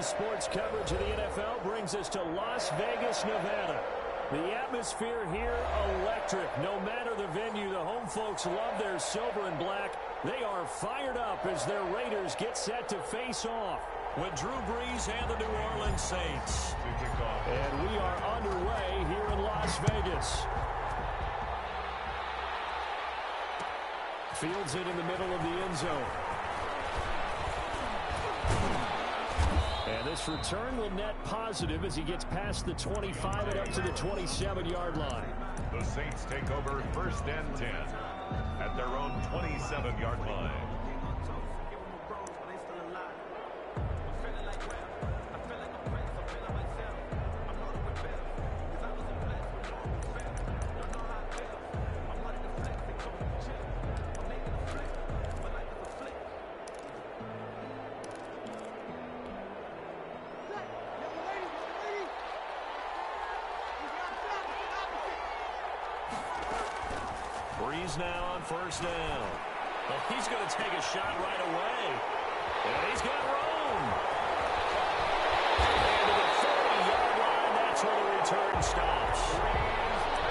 sports coverage of the NFL brings us to Las Vegas, Nevada. The atmosphere here, electric. No matter the venue, the home folks love their silver and black. They are fired up as their Raiders get set to face off with Drew Brees and the New Orleans Saints. And we are underway here in Las Vegas. Fields it in the middle of the end zone. And this return will net positive as he gets past the 25 and up to the 27-yard line. The Saints take over 1st and 10 at their own 27-yard line. Brees now on 1st down. Well, he's going to take a shot right away. And he's got room. And to the 40-yard line, that's where the return stops.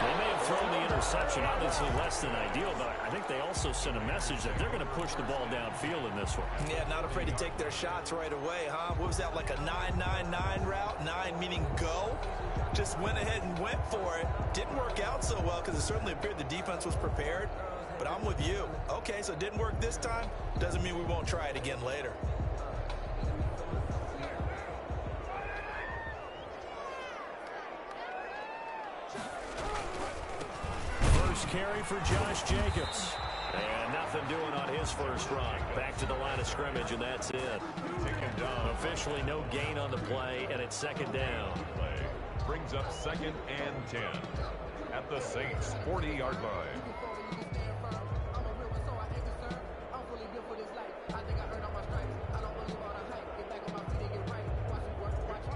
They may have thrown the interception, obviously less than ideal, but I think they also sent a message that they're going to push the ball downfield in this one. Yeah, not afraid to take their shots right away, huh? What was that, like a 9-9-9 route? 9 meaning go? Just went ahead and went for it. Didn't work out so well because it certainly appeared the defense was prepared. But I'm with you. Okay, so it didn't work this time. Doesn't mean we won't try it again later. First carry for Josh Jacobs. And nothing doing on his first run. Back to the line of scrimmage, and that's it. Officially no gain on the play, and it's 2nd down. Brings up 2nd and 10 at the Saints' 40-yard line.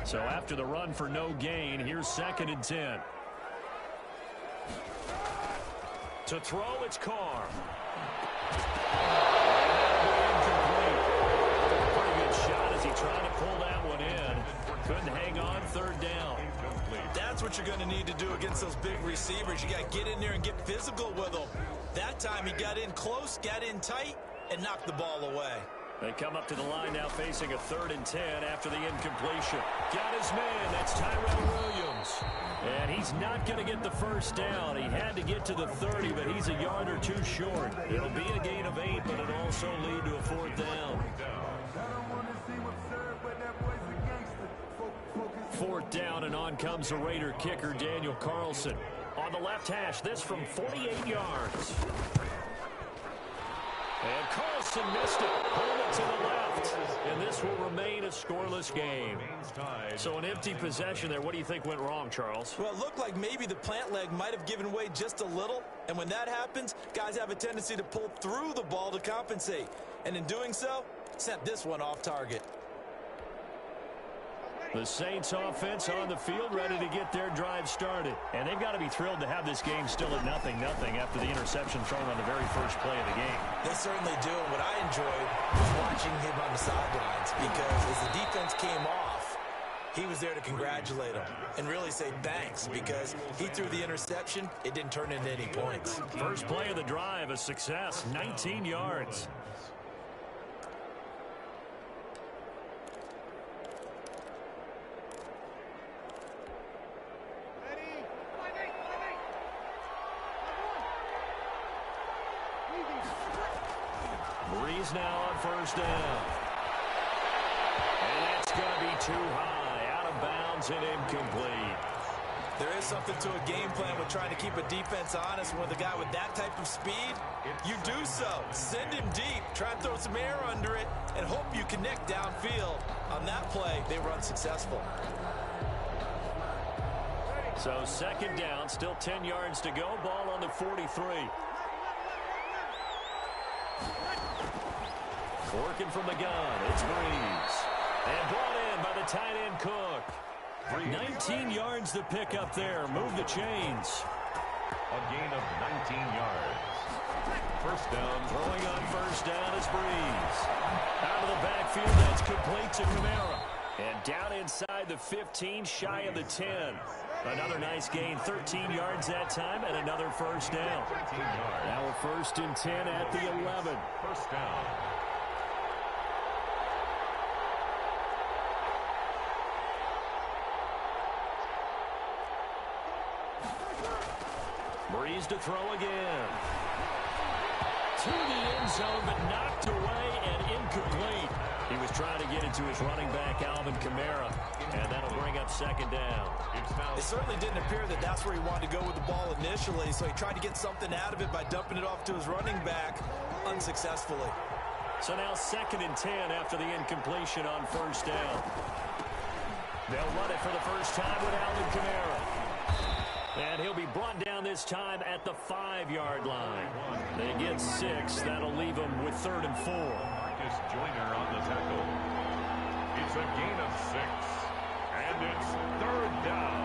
So after the run for no gain, here's 2nd and 10. To throw, it's Carr. Pretty good shot as he tried to pull that one in. Couldn't hang on, 3rd down. That's what you're going to need to do against those big receivers. You got to get in there and get physical with them. That time he got in close, got in tight, and knocked the ball away. They come up to the line now facing a 3rd and 10 after the incompletion. Got his man. That's Tyrell Williams. And he's not going to get the first down. He had to get to the 30, but he's a yard or two short. It'll be a gain of 8, but it'll also lead to a 4th down. 4th down, and on comes the Raider kicker, Daniel Carlson. On the left hash, this from 48 yards. And Carlson missed it. Pulled it to the left. And this will remain a scoreless game. So an empty possession there. What do you think went wrong, Charles? Well, it looked like maybe the plant leg might have given way just a little. And when that happens, guys have a tendency to pull through the ball to compensate. And in doing so, sent this one off target. The Saints offense on the field, ready to get their drive started. And they've got to be thrilled to have this game still at 0-0 after the interception thrown on the very first play of the game. They certainly do. And what I enjoyed was watching him on the sidelines, because as the defense came off, he was there to congratulate them and really say thanks, because he threw the interception. It didn't turn into any points. First play of the drive, a success, 19 yards. Brees now on 1st down. And that's going to be too high. Out of bounds and incomplete. There is something to a game plan with trying to keep a defense honest. With a guy with that type of speed, you do so. Send him deep. Try and throw some air under it and hope you connect downfield. On that play, they were unsuccessful. So 2nd down, still 10 yards to go. Ball on the 43. Working from the gun, it's Brees. And brought in by the tight end Cook. 19 yards to pick up there. Move the chains. A gain of 19 yards. 1st down. Throwing on 1st down is Brees. Out of the backfield, that's complete to Kamara. And down inside the 15, shy of the 10. Another nice gain, 13 yards that time, and another first down. Now we're 1st and 10 at the 11. First down. Breeze to throw again. To the end zone, but knocked away and incomplete. He was trying to get it to his running back, Alvin Kamara, and that'll bring up 2nd down. It certainly didn't appear that that's where he wanted to go with the ball initially, so he tried to get something out of it by dumping it off to his running back unsuccessfully. So now 2nd and 10 after the incompletion on 1st down. They'll run it for the first time with Alvin Kamara. And he'll be brought down this time at the 5-yard line. They get 6. That'll leave them with 3rd and 4. Marcus Joyner on the tackle. It's a gain of 6. And it's 3rd down.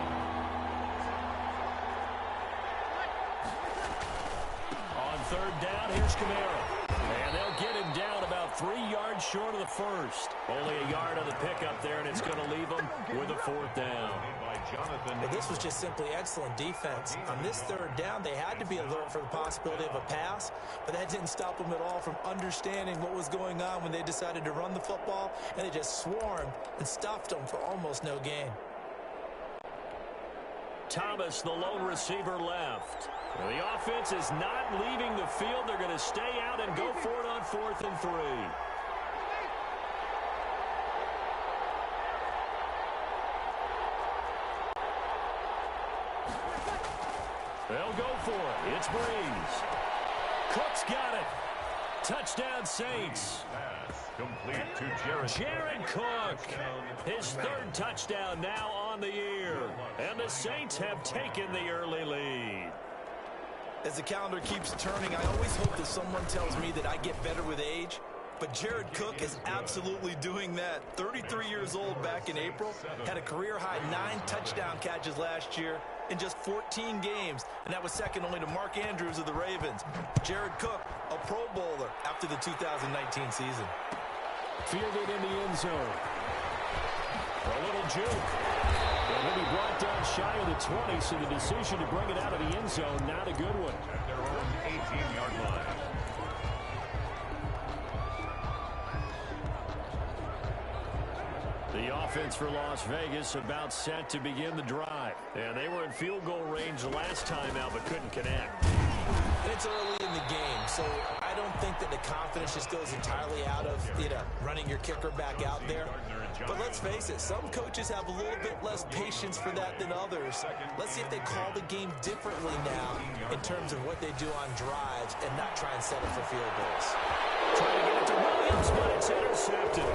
On 3rd down, here's Kamara. And they'll get him down about 3 yards short of the first. Only a yard on the pickup there, and it's going to leave him with a 4th down. But this was just simply excellent defense. On this 3rd down, they had to be alert for the possibility of a pass, but that didn't stop them at all from understanding what was going on when they decided to run the football, and they just swarmed and stuffed them for almost no gain. Thomas, the lone receiver, left. Well, the offense is not leaving the field. They're going to stay out and go for it on 4th and 3. They'll go for it. It's Breeze. Cook's got it. Touchdown, Saints. Pass complete to Jared Cook. His 3rd touchdown now on the year. And the Saints have taken the early lead. As the calendar keeps turning, I always hope that someone tells me that I get better with age. But Jared Cook is absolutely doing that. 33 years old back in April. Had a career-high 9 touchdown catches last year in just 14 games. And that was second only to Mark Andrews of the Ravens. Jared Cook, a Pro Bowler after the 2019 season. Fielded in the end zone. A little juke. And he'll be brought down shy of the 20, so the decision to bring it out of the end zone, not a good one. at their own 18-yard line. The offense for Las Vegas about set to begin the drive. And they were in field goal range last time out, but couldn't connect. It's early in the game, so I don't think that the confidence just goes entirely out of, running your kicker back out there. But let's face it, some coaches have a little bit less patience for that than others. Let's see if they call the game differently now in terms of what they do on drives and not try and settle for field goals. Trying to get it to Williams, but it's intercepted.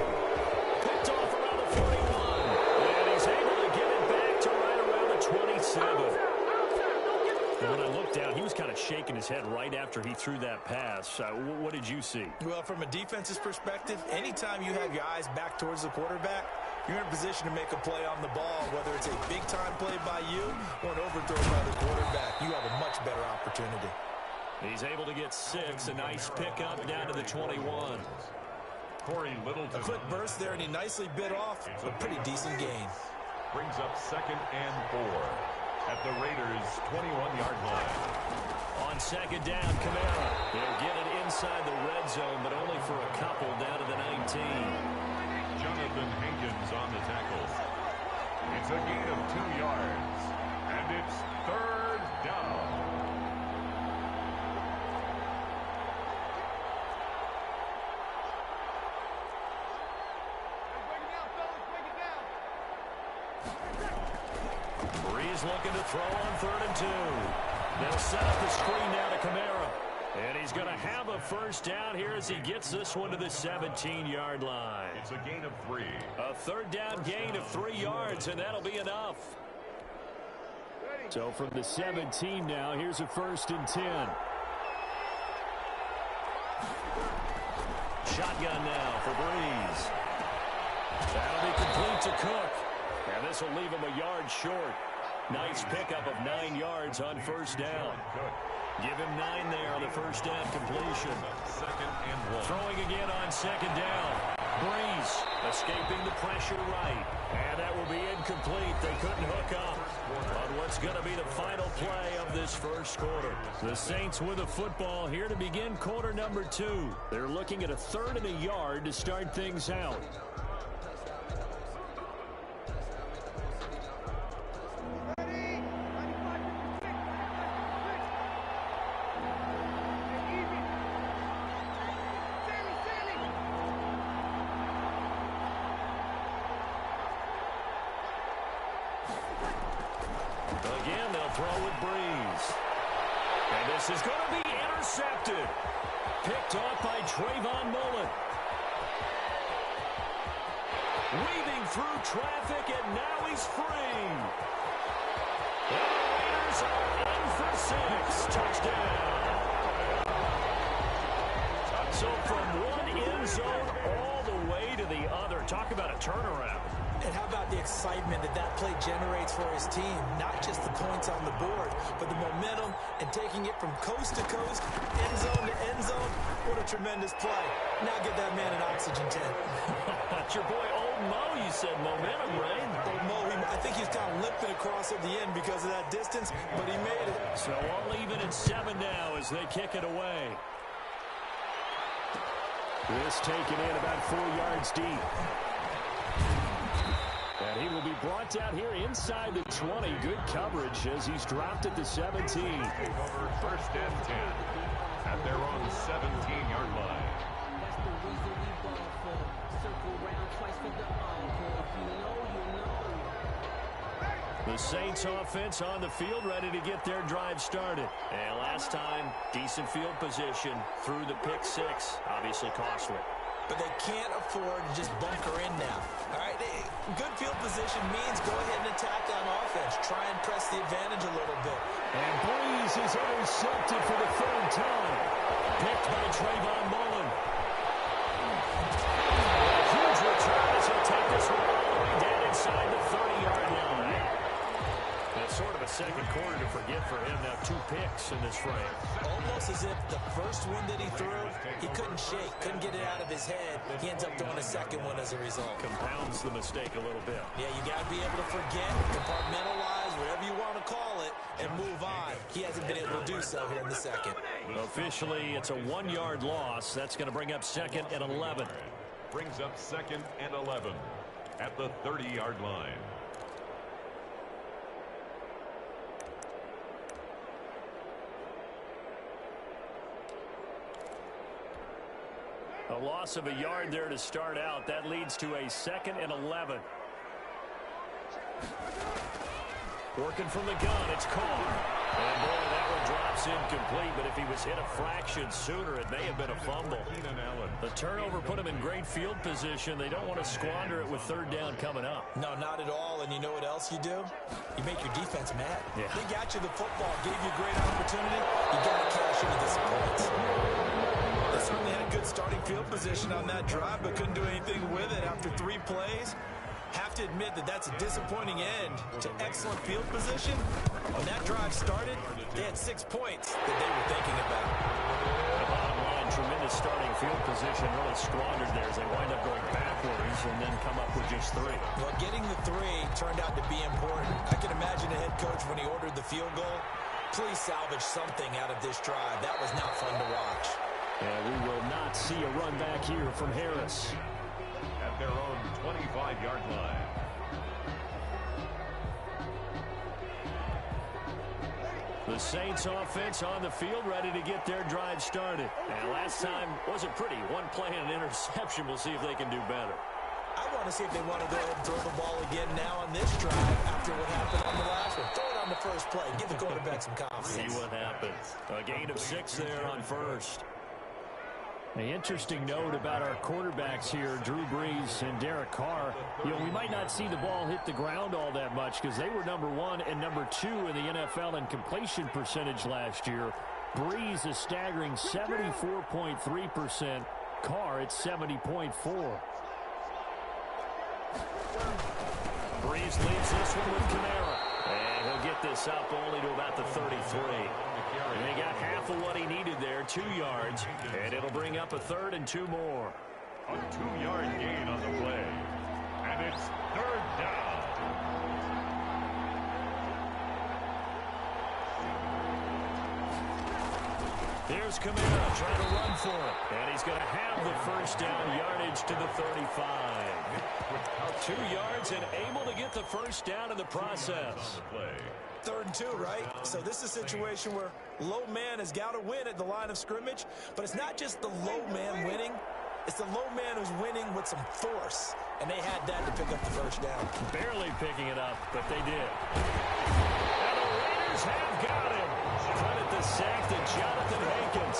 Picked off around the 41. And he's able to get it back to right around the 27. And when I looked down, he was kind of shaking his head right after he threw that pass. What did you see? Well, from a defense's perspective, anytime you have your eyes back towards the quarterback, you're in a position to make a play on the ball, whether it's a big-time play by you or an overthrow by the quarterback. You have a much better opportunity. He's able to get 6. A nice pickup down to the 21. Corey Littleton. A quick burst there, and he nicely bit off a pretty decent gain. Brings up 2nd and 4 at the Raiders' 21-yard line. On 2nd down, Kamara. They'll get it inside the red zone, but only for a couple down to the 19. Jonathan Hankins on the tackle. It's a gain of 2 yards, and it's 3rd down. Breeze looking to throw on 3rd and 2. They'll set up the screen now to Kamara. And he's going to have a first down here as he gets this one to the 17-yard line. It's a gain of 3. A 3rd down gain of 3 yards, and that'll be enough. So from the 17 now, here's a 1st and 10. Shotgun now for Breeze. That'll be complete to Cook. And this will leave him a yard short. Nice pickup of 9 yards on 1st down. Give him 9 there on the 1st down completion. 2nd and 1. Throwing again on 2nd down. Breeze escaping the pressure right. And that will be incomplete. They couldn't hook up on what's going to be the final play of this first quarter. The Saints with the football here to begin quarter number 2. They're looking at a 3rd and a yard to start things out. Again, they'll throw with Breeze. And this is going to be intercepted. Picked off by Trayvon Mullen. Weaving through traffic, and now he's free. The Raiders are in for 6. Touchdown. So from one end zone all the way to the other. Talk about a turnaround. And how about the excitement that that play generates for his team? Not just the points on the board, but the momentum and taking it from coast to coast, end zone to end zone. What a tremendous play. Now get that man an oxygen tent. That's your boy Old Mo, you said. Momentum, right? Old Mo, I think he's kind of limping across at the end because of that distance, but he made it. So all even at 7 now as they kick it away. This taken in about 4 yards deep. And he will be brought down here inside the 20. Good coverage as he's dropped at the 17. Over 1st and 10 at their own 17-yard line. That's the reason we ball for. Circle round twice for the encore. If you know, you know. The Saints offense on the field, ready to get their drive started. And last time, decent field position through the pick 6. Obviously costly. But they can't afford to just bunker in now. All right, good field position means go ahead and attack on offense. Try and press the advantage a little bit. And Breeze is intercepted for the 3rd time. Picked by Trayvon Mullen. Huge return as he'll take this one all the way down inside the 30-yard line. That's sort of a second quarter to forget for him. Now 2 picks in this frame. Almost as if the first one that he threw, he couldn't shake, couldn't get it out of his head. He ends up throwing a second one as a result. Compounds the mistake a little bit. Yeah, you got to be able to forget, compartmentalize, whatever you want to call it, and move on. He hasn't been able to do so here in the second. Officially, it's a 1-yard loss. That's going to bring up 2nd and 11. Brings up 2nd and 11 at the 30-yard line. A loss of a yard there to start out. That leads to a 2nd and 11. Working from the gun, it's Carr. And boy, that one drops incomplete, but if he was hit a fraction sooner, it may have been a fumble. The turnover put him in great field position. They don't want to squander it with 3rd down coming up. No, not at all. And you know what else you do? You make your defense mad. Yeah. They got you the football, gave you a great opportunity. You got to cash into this points. They certainly had a good starting field position on that drive, but couldn't do anything with it after 3 plays. Have to admit that that's a disappointing end to excellent field position. When that drive started, they had 6 points that they were thinking about. The bottom line, tremendous starting field position, really squandered there as they wind up going backwards and then come up with just 3. Well, getting the 3 turned out to be important. I can imagine a head coach when he ordered the field goal. Please salvage something out of this drive. That was not fun to watch. And we will not see a run back here from Harris. At their own 25-yard line. The Saints offense on the field ready to get their drive started. And last time wasn't pretty. 1 play and an interception. We'll see if they can do better. I want to see if they want to go ahead and throw the ball again now on this drive after what happened on the last one. Throw it on the first play. Give the quarterback some confidence. See what happens. A gain of 6 there on 1st. An interesting note about our quarterbacks here, Drew Brees and Derek Carr. You know, we might not see the ball hit the ground all that much because they were number 1 and number 2 in the NFL in completion percentage last year. Brees is staggering 74.3%. Carr at 70.4. Brees leads this one with Kamara. And he'll get this up only to about the 33. And they got half of what he needed there, 2 yards. And it'll bring up a 3rd and 2 more. A 2-yard gain on the play. And it's third down. Here's Kamara trying to run for it. And he's going to have the first down, yardage to the 35. 2 yards and able to get the first down in the process. 3rd and 2, right? So this is a situation where low man has got to win at the line of scrimmage. But it's not just the low man winning. It's the low man who's winning with some force. And they had that to pick up the first down. Barely picking it up, but they did. And the Raiders have got him. Credit the sack to Jonathan Hankins.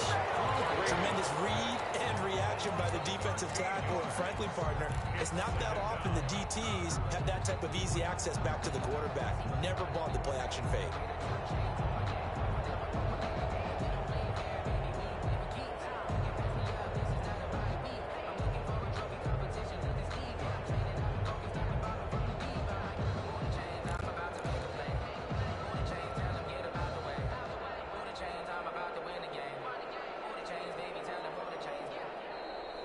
Tremendous read and reaction by the defensive tackle. And frankly, partner, it's not that often the DTs have that type of easy access back to the quarterback. Never bought the play action fake.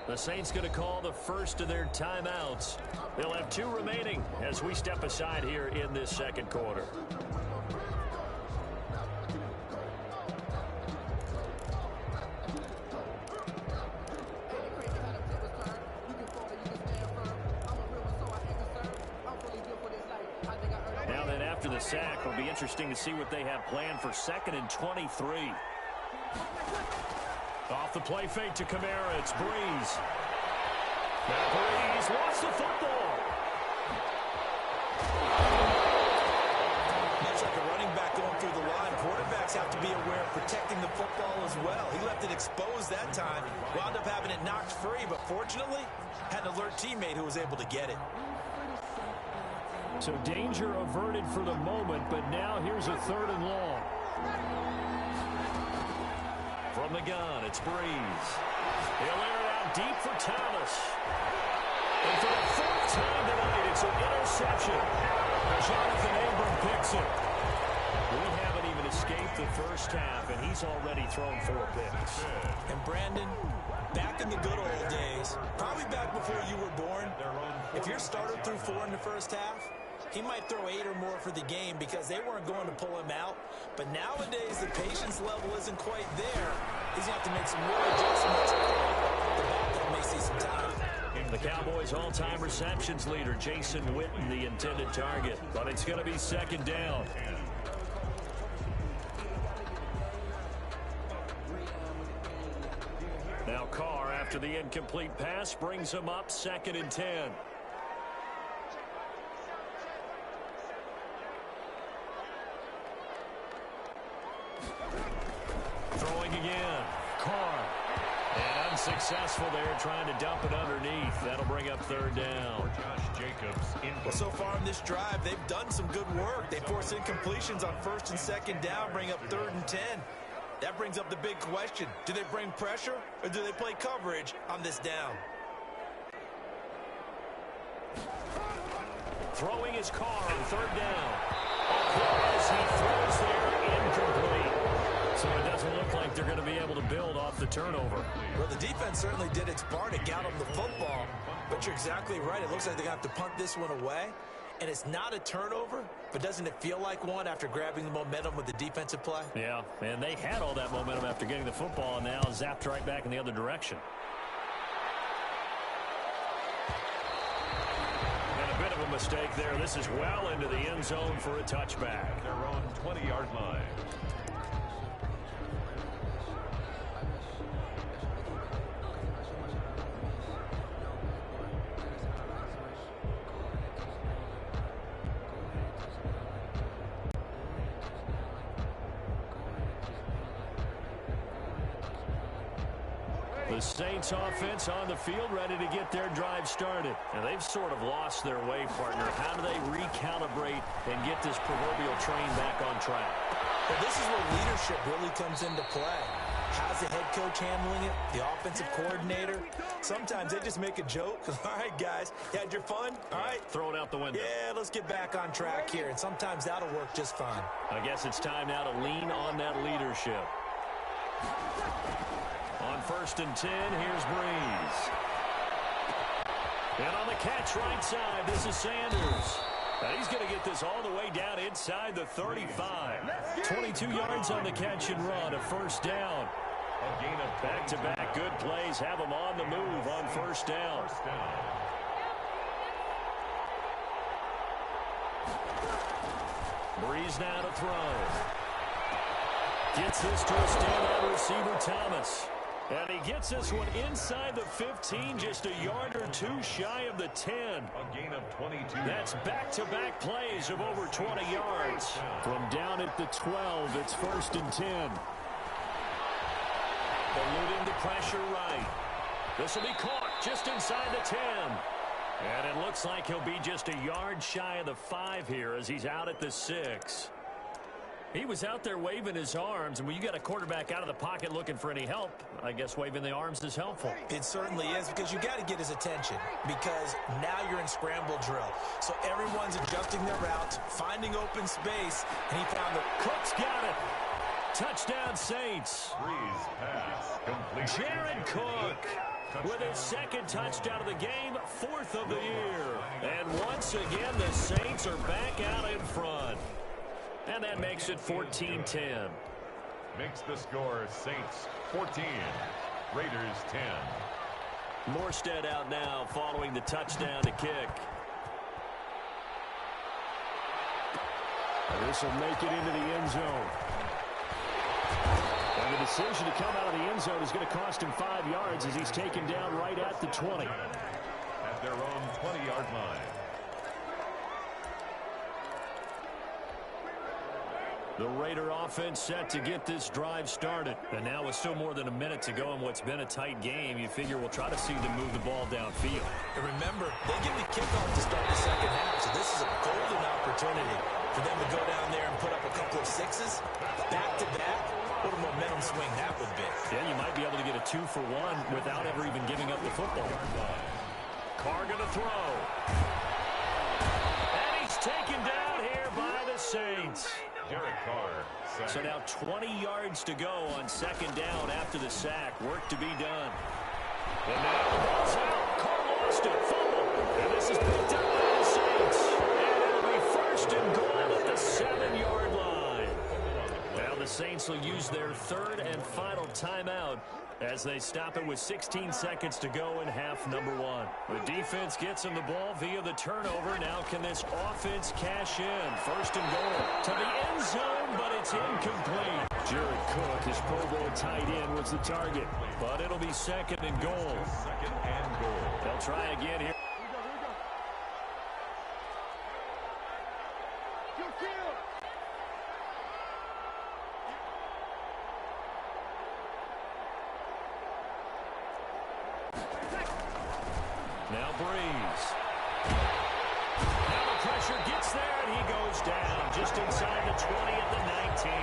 The Saints going to call the first of their timeouts. They'll have 2 remaining as we step aside here in this second quarter. Now then, after the sack, it'll be interesting to see what they have planned for 2nd and 23. Off the play fake to Kamara, it's Breeze. Now Breeze lost the football. Much like a running back going through the line, quarterbacks have to be aware of protecting the football as well. He left it exposed that time, wound up having it knocked free, but fortunately, had an alert teammate who was able to get it. So danger averted for the moment, but now here's a 3rd and long. From the gun, it's Breeze. He'll air it out deep for Thomas. And for the 4th time tonight, it's an interception. Jonathan Abram picks it. We haven't even escaped the first half, and he's already thrown 4 picks. And Brandon, back in the good old days, probably back before you were born, if your starter threw 4 in the first half, he might throw 8 or more for the game because they weren't going to pull him out. But nowadays, the patience level isn't quite there. He's going to have to make some real adjustments. The backup may see some time. The Cowboys' all-time receptions leader, Jason Witten, the intended target. But it's going to be 2nd down. Now Carr, after the incomplete pass, brings him up 2nd and 10. Throwing again. Carr. And unsuccessful there, trying to dump it underneath. That'll bring up 3rd down. Josh Jacobs in. Well, so far in this drive, they've done some good work. They force incompletions on 1st and 2nd down, bring up 3rd and 10. That brings up the big question. Do they bring pressure or do they play coverage on this down? Throwing his Carr on 3rd down. As he throws there, incomplete. So it doesn't look like they're going to be able to build off the turnover. Well, the defense certainly did its part. It got them the football. But you're exactly right. It looks like they're going to have to punt this one away. And it's not a turnover, but doesn't it feel like one after grabbing the momentum with the defensive play? Yeah, and they had all that momentum after getting the football and now zapped right back in the other direction. And a bit of a mistake there. This is well into the end zone for a touchback. Their own 20-yard line. The Saints offense on the field ready to get their drive started. And they've sort of lost their way, partner. How do they recalibrate and get this proverbial train back on track? Well, this is where leadership really comes into play. How's the head coach handling it? The offensive coordinator? Sometimes they just make a joke. All right, guys, you had your fun? All right. Throw it out the window. Yeah, let's get back on track here. And sometimes that'll work just fine. I guess it's time now to lean on that leadership. On 1st and 10, here's Breeze. And on the catch right side, this is Sanders. And he's going to get this all the way down inside the 35. 22 yards on the catch and run, a first down. A gain of back-to-back good plays have them on the move on first down. Breeze now to throw. Gets this to a standout receiver, Thomas. And he gets this one inside the 15, just a yard or two shy of the 10. A gain of 22. That's back-to-back plays of over 20 yards. From down at the 12, it's 1st and 10. Eluding the pressure right. This will be caught just inside the 10. And it looks like he'll be just a yard shy of the 5 here as he's out at the 6. He was out there waving his arms, and when you got a quarterback out of the pocket looking for any help, I guess waving the arms is helpful. It certainly is, because you got to get his attention, because now you're in scramble drill. So everyone's adjusting their routes, finding open space, and he found the... Cook's got it. Touchdown, Saints. Breeze pass complete. Jared Cook with his second touchdown of the game, 4th of the year. And once again, the Saints are back out in front. And that makes it 14-10. Makes the score Saints 14, Raiders 10. Morstead out now following the touchdown to kick. And this will make it into the end zone. And the decision to come out of the end zone is going to cost him 5 yards as he's taken down right at the 20. At their own 20-yard line. The Raider offense set to get this drive started. And now with still more than a minute to go in what's been a tight game, you figure we'll try to see them move the ball downfield. And remember, they give the kickoff to start the second half, so this is a golden opportunity for them to go down there and put up a couple of sixes, back-to-back. What a momentum swing that would be. Yeah, you might be able to get a 2-for-1 without ever even giving up the football. Carr gonna throw. And he's taken down here by the Saints. Derek Carr. So now 20 yards to go on second down after the sack. Work to be done. And now the ball's out. Carr lost it. Fumble. And this is picked up by the Saints. And it'll be 1st and goal at the 7-yard line. Now the Saints will use their 3rd and final timeout as they stop it with 16 seconds to go in half number 1. The defense gets him the ball via the turnover. Now can this offense cash in? 1st and goal to the end zone, but it's incomplete. Jared Cook, his Pro Bowl tight end, was the target, but it'll be 2nd and goal. 2nd and goal. They'll try again here. Now Breeze. Now the pressure gets there, and he goes down just inside the 20 at the 19.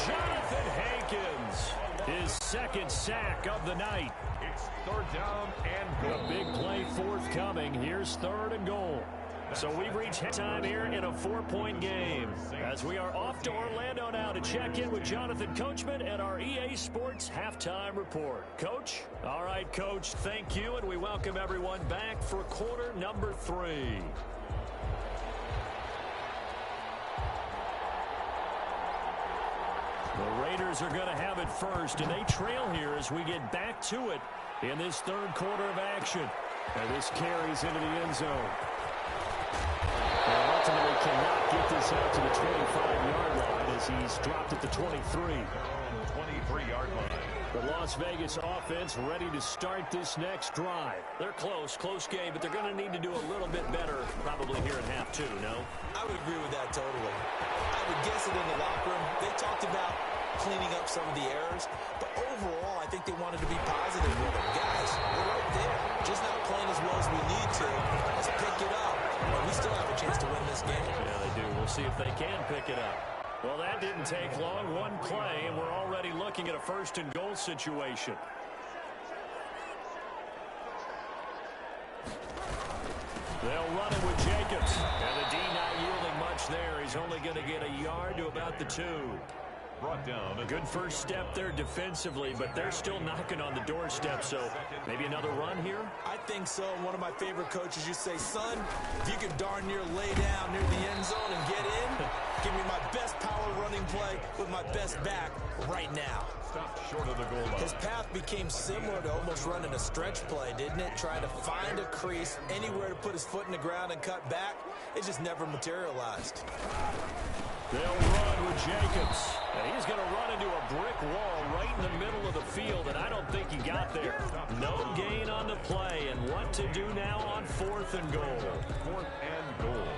Jonathan Hankins, his 2nd sack of the night. It's 3rd down and goal. A big play forthcoming. Here's 3rd and goal. So we've reached halftime here in a 4-point game as we are off to Orlando now to check in with Jonathan Coachman and our EA Sports Halftime Report. Coach? All right, Coach, thank you, and we welcome everyone back for quarter number 3. The Raiders are going to have it first, and they trail here as we get back to it in this 3rd quarter of action. And this carries into the end zone. And ultimately cannot get this out to the 25-yard line as he's dropped at the 23. 23-yard line. The Las Vegas offense ready to start this next drive. They're close game, but they're going to need to do a little bit better probably here in half 2, no? I would agree with that totally. I would guess it in the locker room. They talked about cleaning up some of the errors, but overall, I think they wanted to be positive with them. Guys, we're right there. Just not playing as well as we need to. Let's pick it up. But we still have a chance to win this game. Yeah, they do. We'll see if they can pick it up. Well, that didn't take long. One play, and we're already looking at a 1st and goal situation. They'll run it with Jacobs. And the D not yielding much there. He's only going to get a yard to about the 2. brought down. Good first step there defensively, but they're still knocking on the doorstep, so maybe another run here? I think so. One of my favorite coaches used to say, son, if you can darn near lay down near the end zone and get in, give me my best power running play with my best back right now. Stopped short of the goal line. His path became similar to almost running a stretch play, didn't it? Trying to find a crease, anywhere to put his foot in the ground and cut back. It just never materialized. They'll run with Jacobs. And he's going to run into a brick wall right in the middle of the field, and I don't think he got there. No gain on the play, and what to do now on 4th and goal. 4th and goal.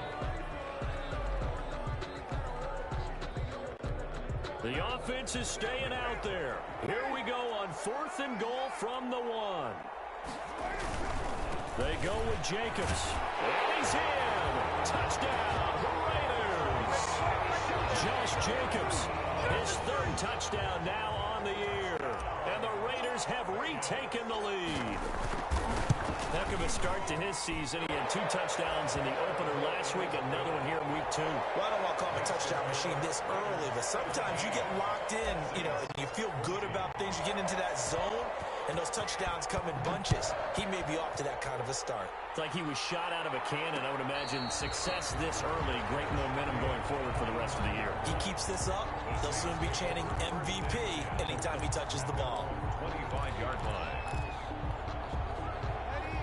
The offense is staying out there. Here we go on 4th and goal from the 1. They go with Jacobs. And he's in. Touchdown, the Raiders. Josh Jacobs, his 3rd touchdown now on the year. And the Raiders have retaken the lead. Heck of a start to his season. He had 2 touchdowns in the opener last week, another one here in week 2. Well, I don't want to call him a touchdown machine this early, but sometimes you get locked in, and you feel good about things. You get into that zone, and those touchdowns come in bunches. He may be off to that kind of a start. It's like he was shot out of a cannon. I would imagine success this early, great momentum going forward for the rest of the year. He keeps this up, they'll soon be chanting MVP anytime he touches the ball. 25-yard line.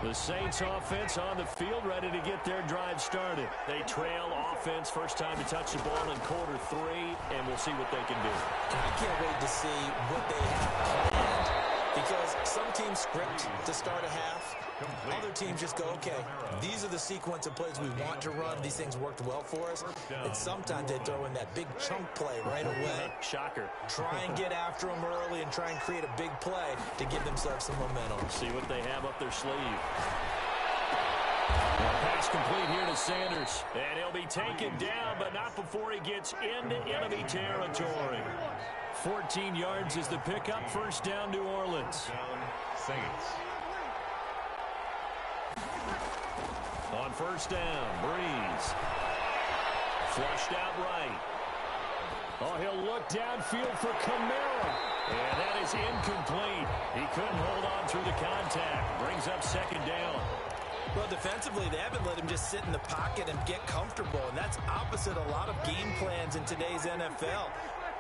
The Saints offense on the field, ready to get their drive started. They trail offense, first time to touch the ball in quarter 3, and we'll see what they can do. I can't wait to see what they have planned, because some teams script to start a half. Other teams just go, okay, these are the sequence of plays we want to run. These things worked well for us. And sometimes they throw in that big chunk play right away. Shocker. Try and get after them early and try and create a big play to give themselves some momentum. See what they have up their sleeve. Pass complete here to Sanders. And he'll be taken down, but not before he gets into enemy territory. 14 yards is the pickup. First down, New Orleans. Saints. On first down, Breeze. Flushed out right. Oh, he'll look downfield for Kamara. And that is incomplete. He couldn't hold on through the contact. Brings up second down. Well, defensively, they haven't let him just sit in the pocket and get comfortable, and that's opposite a lot of game plans in today's NFL.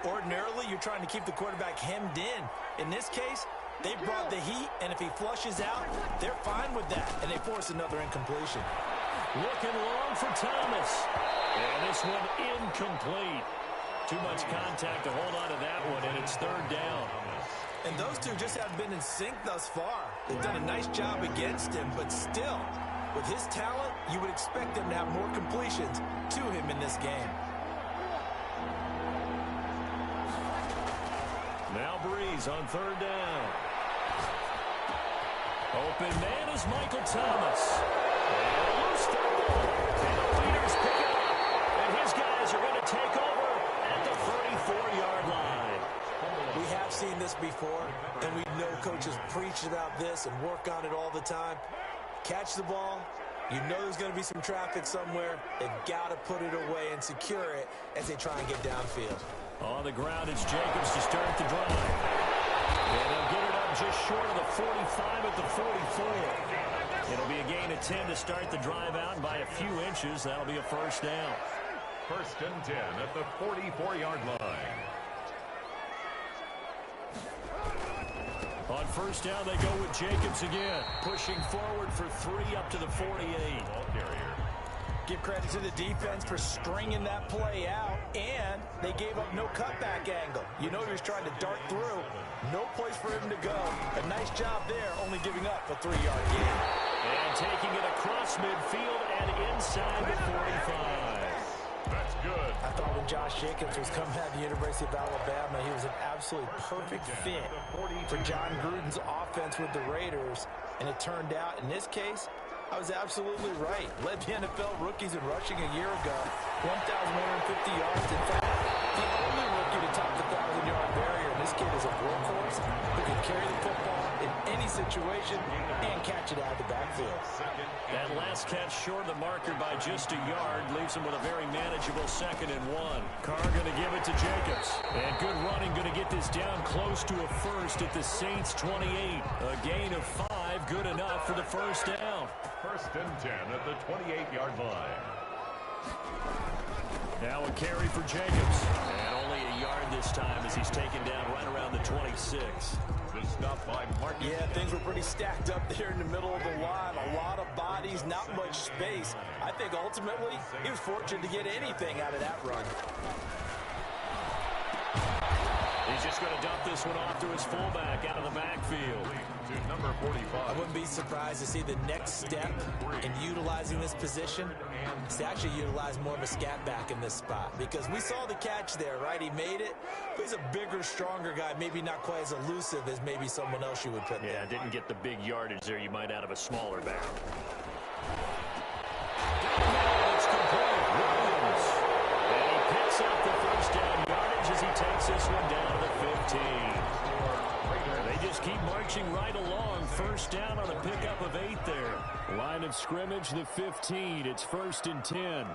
Ordinarily, you're trying to keep the quarterback hemmed in. In this case, they brought the heat, and if he flushes out, they're fine with that, and they force another incompletion. Looking long for Thomas. And this one incomplete. Too much contact to hold on to that one, and it's third down. And those two just haven't been in sync thus far. They've done a nice job against him, but still, with his talent, you would expect them to have more completions to him in this game. Now Breeze on third down. Open man is Michael Thomas. And loose for the ball. And the leaders pick it up. And his guys are going to take over at the 34-yard line. We have seen this before, and we know coaches preach about this and work on it all the time. Catch the ball. You know there's going to be some traffic somewhere. They've got to put it away and secure it as they try and get downfield. On the ground, it's Jacobs to start the drive. And they'll get it up just short of the 45 at the 44. It'll be a gain of 10 to start the drive out, and by a few inches, that'll be a first down. First and 10 at the 44-yard line. On first down, they go with Jacobs again, pushing forward for 3 up to the 48. Ball carrier. Give credit to the defense for stringing that play out, and they gave up no cutback angle. You know he was trying to dart through. No place for him to go. A nice job there, only giving up a 3-yard gain. And taking it across midfield and inside the 45. That's good. I thought when Josh Jacobs was coming out of the University of Alabama, he was an absolutely perfect fit for John Gruden's offense with the Raiders. And it turned out, in this case, I was absolutely right. Led the NFL rookies in rushing a year ago. 1,150 yards. In fact, the only rookie to top the 1,000-yard barrier. And this kid is a workhorse who can carry the football in any situation and catch it out of the backfield. That last pass catch short of the marker by just a yard. Leaves him with a very manageable 2nd and 1. Carr going to give it to Jacobs. And good running, going to get this down close to a first at the Saints 28. A gain of 5, good enough for the first down. 1st and 10 at the 28-yard line. Now a carry for Jacobs. And only a yard this time as he's taken down right around the 26. The stop by Marcus. Yeah, things were pretty stacked up there in the middle of the line. A lot of bodies, not much space. I think ultimately he was fortunate to get anything out of that run. He's just going to dump this one off to his fullback out of the backfield. To number 45. I wouldn't be surprised to see the next step in utilizing this position is to actually utilize more of a scat back in this spot, because we saw the catch there, right? He made it, but he's a bigger, stronger guy, maybe not quite as elusive as maybe someone else you would put there. Yeah, didn't get the big yardage there you might out of a smaller back. It's complete. Williams. And he picks up the first down yardage as he takes this one down to the 15. They just keep marching right along. First down on a pickup of 8 there. Line of scrimmage, the 15. It's 1st and 10.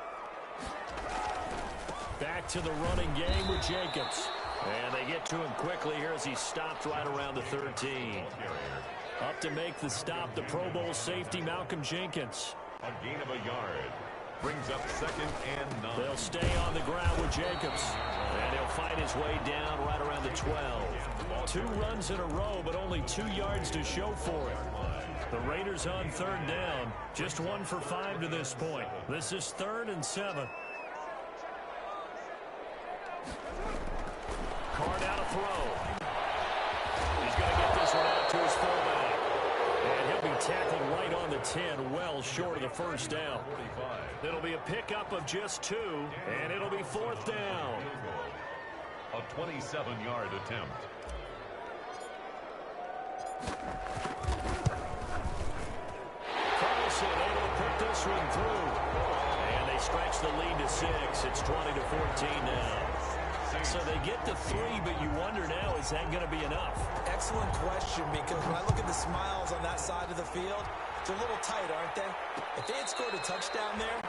Back to the running game with Jacobs. And they get to him quickly here as he stopped right around the 13. Up to make the stop, the Pro Bowl safety, Malcolm Jenkins. A gain of a yard. Brings up 2nd and 9. They'll stay on the ground with Jacobs. And he'll fight his way down right around the 12. 2 runs in a row, but only 2 yards to show for it. The Raiders on 3rd down. Just 1 for 5 to this point. This is 3rd and 7. Carr out a throw. He's going to get this one out to his fullback. And he'll be tackled right on the 10, well short of the first down. It'll be a pickup of just 2, and it'll be 4th down. A 27-yard attempt. Carlson able to put this one through. And they stretch the lead to 6. It's 20-14 now. So they get the 3, but you wonder now, is that going to be enough? Excellent question, because when I look at the smiles on that side of the field, they're a little tight, aren't they? If they had scored a touchdown there,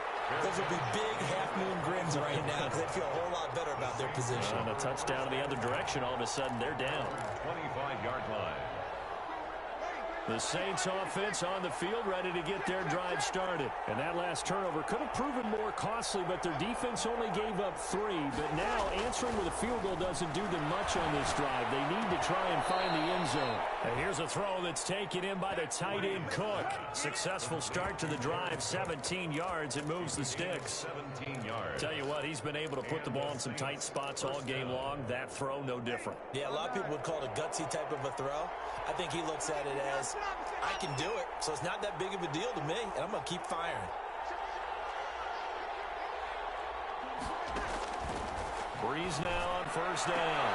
those would be big half-moon grins right now, because they'd feel a whole lot better about their position. And a touchdown in the other direction, all of a sudden they're down. 25-yard line. The Saints offense on the field, ready to get their drive started. And that last turnover could have proven more costly, but their defense only gave up 3. But now answering with a field goal doesn't do them much on this drive. They need to try and find the end zone. And here's a throw that's taken in by the tight end Cook. Successful start to the drive, 17 yards. It moves the sticks. 17 yards. Tell you what, he's been able to put the ball in some tight spots all game long. That throw, no different. Yeah, a lot of people would call it a gutsy type of a throw. I think he looks at it as, I can do it, so it's not that big of a deal to me, and I'm going to keep firing. Breeze now on first down.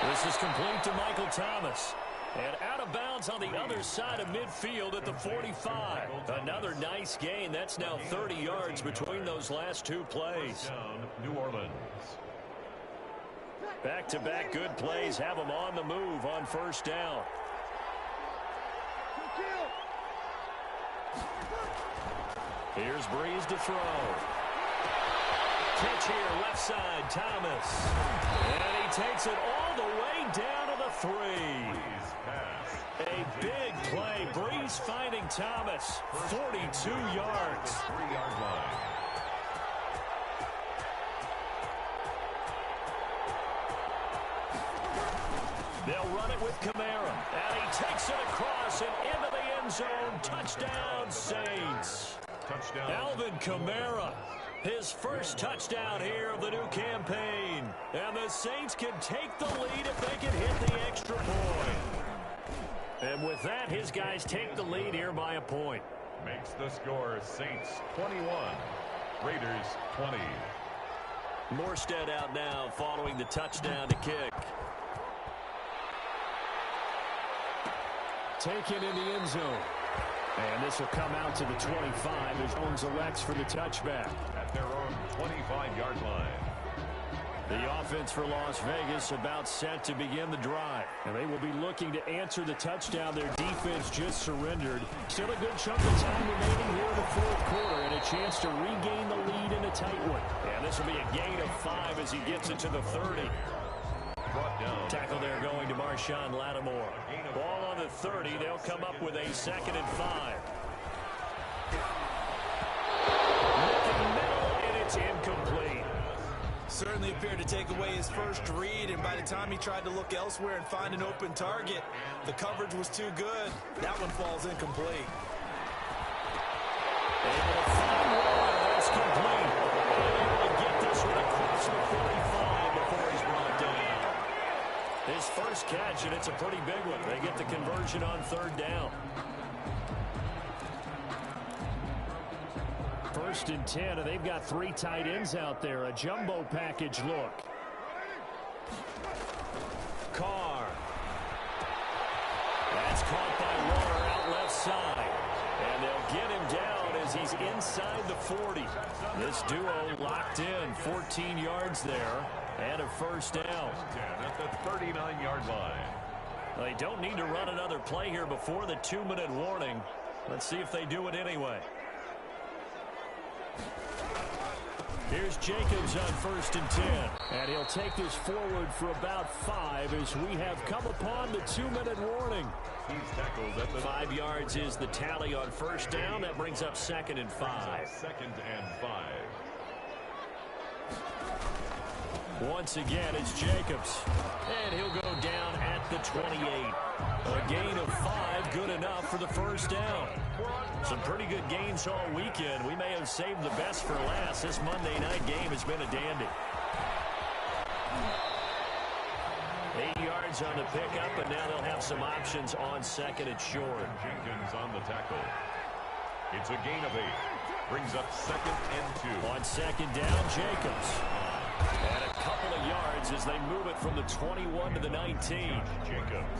This is complete to Michael Thomas. And out of bounds on the other side of midfield at the 45. Another nice gain. That's now 30 yards between those last 2 plays. New Orleans. Back-to-back good plays have them on the move on first down. Here's Breeze to throw. Catch here, left side, Thomas. And he takes it all the way down to the 3. A big play. Breeze finding Thomas. 42 yards. 3-yard line. They'll run it with Kamara. And he takes it across and into the end zone. Touchdown, Saints. Touchdown. Alvin Kamara, his first touchdown here of the new campaign. And the Saints can take the lead if they can hit the extra point. And with that, his guys take the lead here by a point. Makes the score Saints 21, Raiders 20. Morstead out now following the touchdown to kick. Taken in the end zone. And this will come out to the 25 as Jones elects for the touchback. At their own 25-yard line. The offense for Las Vegas about set to begin the drive. And they will be looking to answer the touchdown their defense just surrendered. Still a good chunk of time remaining here in the fourth quarter and a chance to regain the lead in a tight one. And this will be a gain of 5 as he gets it to the 30. Tackle there going to Marshawn Lattimore. Ball on the 30. They'll come up with a 2nd and 5. Looking middle, and it's incomplete. Certainly appeared to take away his first read, and by the time he tried to look elsewhere and find an open target, the coverage was too good. That one falls incomplete. Able to find one, that's complete. And able to get this one across the 45 before he's brought down. His first catch, and it's a pretty big one. They get the conversion on 3rd down. 1st and 10, and they've got 3 tight ends out there. A jumbo package look. Carr. That's caught by Warner out left side. And they'll get him down as he's inside the 40. This duo locked in. 14 yards there and a 1st down. At the 39-yard line. They don't need to run another play here before the 2-minute warning. Let's see if they do it anyway. Here's Jacobs on 1st and 10. And he'll take this forward for about 5 as we have come upon the 2-minute warning. He's tackled at the 5 yards is the tally on 1st down. That brings up 2nd and 5. 2nd and 5. Once again, it's Jacobs. And he'll go down at the 28. A gain of 5, good enough for the 1st down. Some pretty good gains all weekend. We may have saved the best for last. This Monday night game has been a dandy. 8 yards on the pickup, and now they'll have some options on 2nd and short. Jenkins on the tackle. It's a gain of 8. Brings up 2nd and 2. On 2nd down, Jacobs. And a couple of yards as they move it from the 21 to the 19. Jacobs.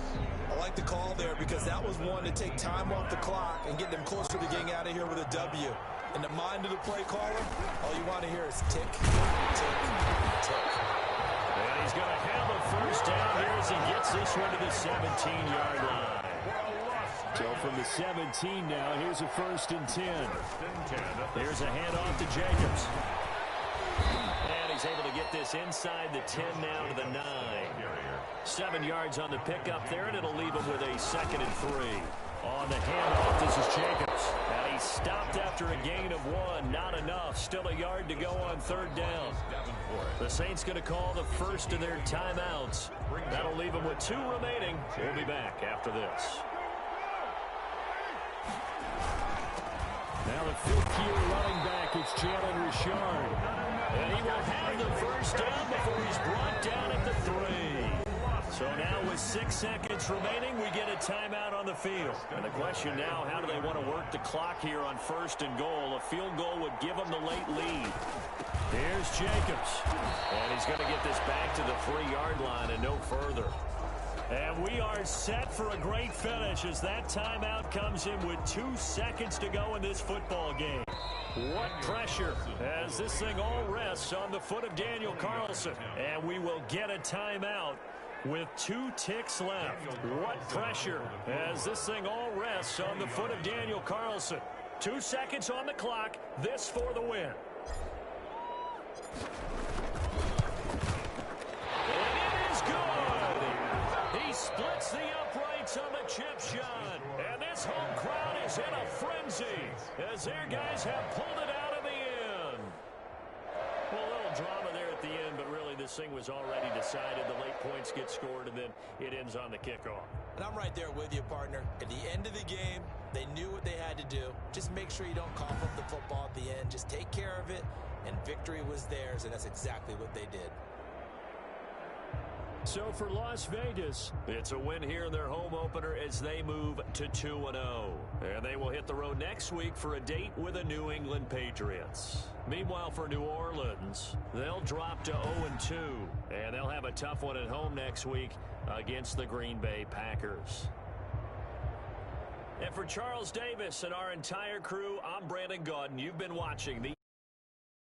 I like the call there because that was one to take time off the clock and get them closer to getting out of here with a W. In the mind of the play caller, all you want to hear is tick, tick, tick. And he's going to have a 1st down here as he gets this one to the 17-yard line. So from the 17 now, here's a 1st and 10. Here's a handoff to Jacobs. And he's able to get this inside the 10 now to the 9. 7 yards on the pickup there, and it'll leave him with a 2nd and 3. On the handoff, this is Jacobs. And he stopped after a gain of 1. Not enough. Still a yard to go on 3rd down. The Saints going to call the first of their timeouts. That'll leave them with 2 remaining. We'll be back after this. Now the 5th-year running back, it's Jalen Richard. And he will have the 1st down before he's brought down at the 3. So now with 6 seconds remaining, we get a timeout on the field. And the question now, how do they want to work the clock here on 1st and goal? A field goal would give them the late lead. Here's Jacobs. And he's going to get this back to the 3-yard line and no further. And we are set for a great finish as that timeout comes in with 2 seconds to go in this football game. What pressure as this thing all rests on the foot of Daniel Carlson. And we will get a timeout with 2 ticks left. What pressure as this thing all rests on the foot of Daniel Carlson. 2 seconds on the clock. This for the win. And it is good. He splits the uprights on the chip shot. And this home crowd is in a frenzy as their guys have pulled it out of the end. Well, a little drama there at the end, but really this thing was already decided. The late points get scored, and then it ends on the kickoff. And I'm right there with you, partner. At the end of the game, they knew what they had to do. Just make sure you don't cough up the football at the end. Just take care of it, and victory was theirs, and that's exactly what they did. So for Las Vegas, it's a win here in their home opener as they move to 2-0. And they will hit the road next week for a date with the New England Patriots. Meanwhile, for New Orleans, they'll drop to 0-2. And they'll have a tough one at home next week against the Green Bay Packers. And for Charles Davis and our entire crew, I'm Brandon Gaudin. You've been watching the